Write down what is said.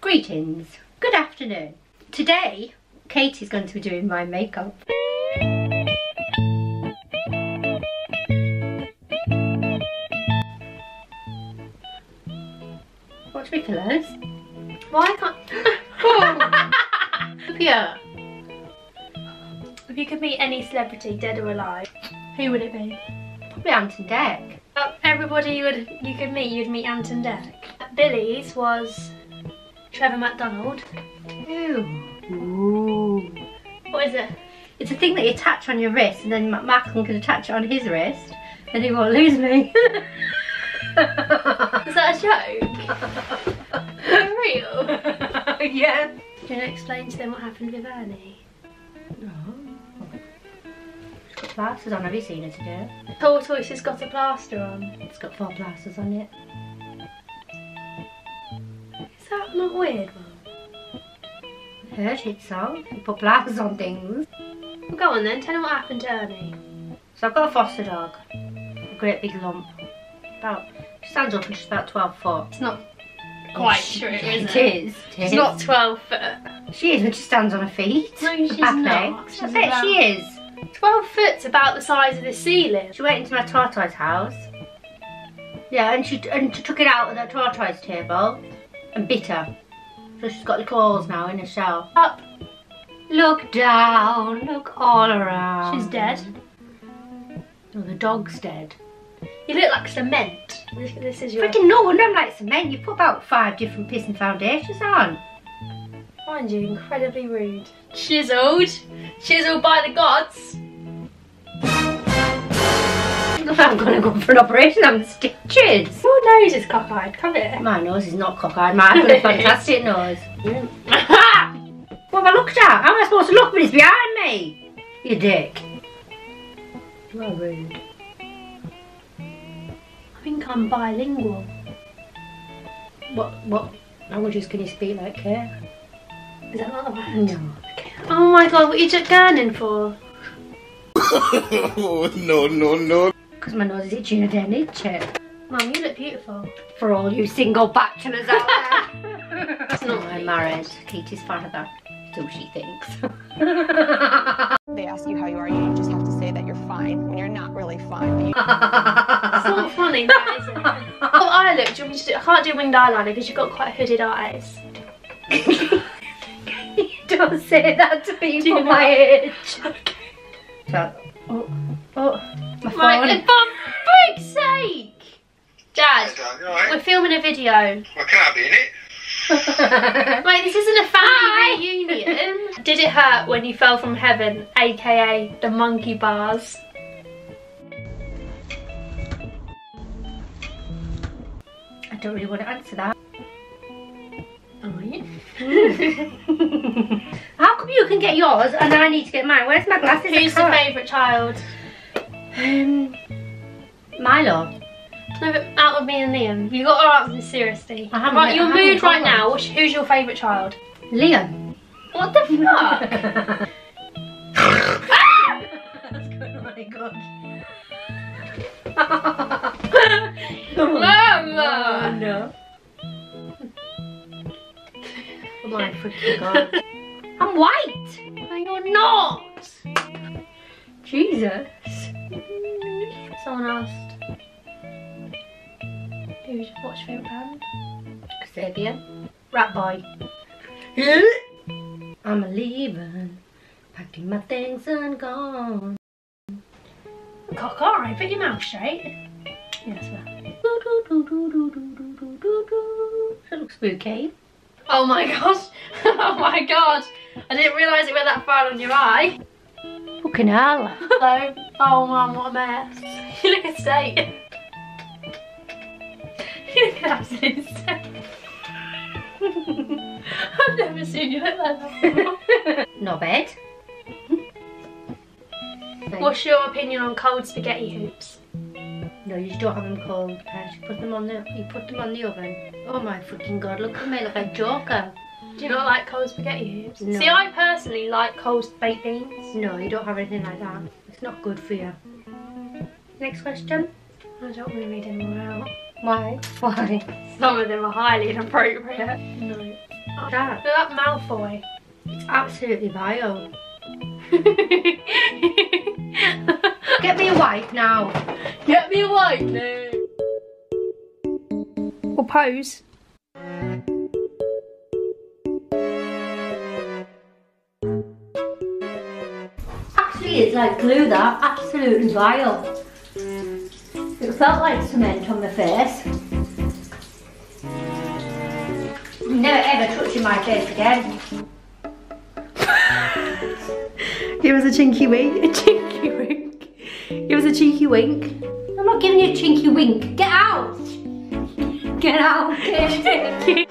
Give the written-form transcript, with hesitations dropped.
Greetings, good afternoon. Today, Katie's going to be doing my makeup. Watch me fillers. Why can't... Yeah. If you could meet any celebrity, dead or alive, who would it be? Probably Ant and Dec. Everybody you could meet, you'd meet Ant and Dec. Billy's was Trevor McDonald. Ooh. What is it? It's a thing that you attach on your wrist, and then Malcolm can attach it on his wrist, and he won't lose me. Is that a joke? For real? Yeah. Do you want to explain to them what happened with Ernie? No. She's got plasters on. Have you seen her today? Tortoise has got a plaster on. It's got 4 plasters on it. Is that not weird, Mum? Heard hit song. You put plasters on things. Well, go on then, tell them what happened to Ernie. So I've got a foster dog. A great big lump. She stands up and she's about 12 foot. It's not quite true, is it? It is. She's not 12 foot. She is when she stands on her feet. No, she's Back not. legs. She's I bet about- she is. 12 foot's about the size of the ceiling. She went into my tortoise house. Yeah, and she took it out of that tortoise table and bit her. So she's got little holes now in her shell. Up. Look down, look all around. She's dead. Oh, the dog's dead. You look like cement. This is your... Freaking no wonder I'm like cement. You put about 5 different pissing foundations on. Find you incredibly rude. Chiseled. Chiseled by the gods. I'm gonna go for an operation. I'm stitches. Your nose is cockeyed. Come here. My nose is not cockeyed. Mine's got a fantastic nose. What have I looked at? How am I supposed to look when it's behind me? You dick. You are rude. I think I'm bilingual. What languages can you speak like here? Is that not the word? No. Okay. Oh my god, what are you just gurning for? No. Because my nose is itching and then itch it. Mum, you look beautiful. For all you single bachelors out there. It's not I'm married. Katie's father. So she thinks. They ask you how you are, you just have to say that you're fine when you're not really fine. It's not funny, that is it? Oh, eye look. Do you want me to do? I can't do winged eyeliner because you've got quite hooded eyes. Don't say that to people my age. So, oh, my phone. Right, for freak's sake! Dad, we're filming a video. Well, can I be in it? Wait, this isn't a family reunion. Did it hurt when you fell from heaven, aka the monkey bars? I don't really want to answer that. Are you? How come you can get yours and I need to get mine? Where's my glasses? Who's the favourite child? Milo. No, but out of me and Liam, you got to answer this seriously. I haven't- Right, your I haven't mood got right one. now. Who's your favourite child? Liam. What the fuck? That's good, really good. Mama! Oh, no. Oh my freaking god. I'm white! No, you're not. Jesus. Someone asked. What's your favourite band? Kasabian. Rat boy. I'm a leaving. Packing my things and gone. Cockeye, put your mouth straight. Yes, well. That looks spooky. Oh my gosh. Oh my god. I didn't realise it went that far on your eye. Fucking hell. Hello. Oh mum, what a mess. You look a state. You look an absolute state. I've never seen you look like that before. No bed. What's your opinion on cold spaghetti hoops? No, you just don't have them cold. You put them on the oven. Oh my freaking god! Look at me, look like a joker. Do you not like cold spaghetti hoops? No. See, I personally like cold baked beans. No, you don't have anything like that. It's not good for you. Next question. I don't want to read any more out. Why? Why? Some of them are highly inappropriate. No. That. Look at that Malfoy. It's absolutely vile. Get me a wipe now. Get me a wipe now. Or pose. Actually, it's like glue that. Absolutely vile. It felt like cement on my face. I'm never ever touching my face again. Give us a chinky wink. A chinky wink. Give us a cheeky wink. I'm not giving you a chinky wink. Get out. Get out.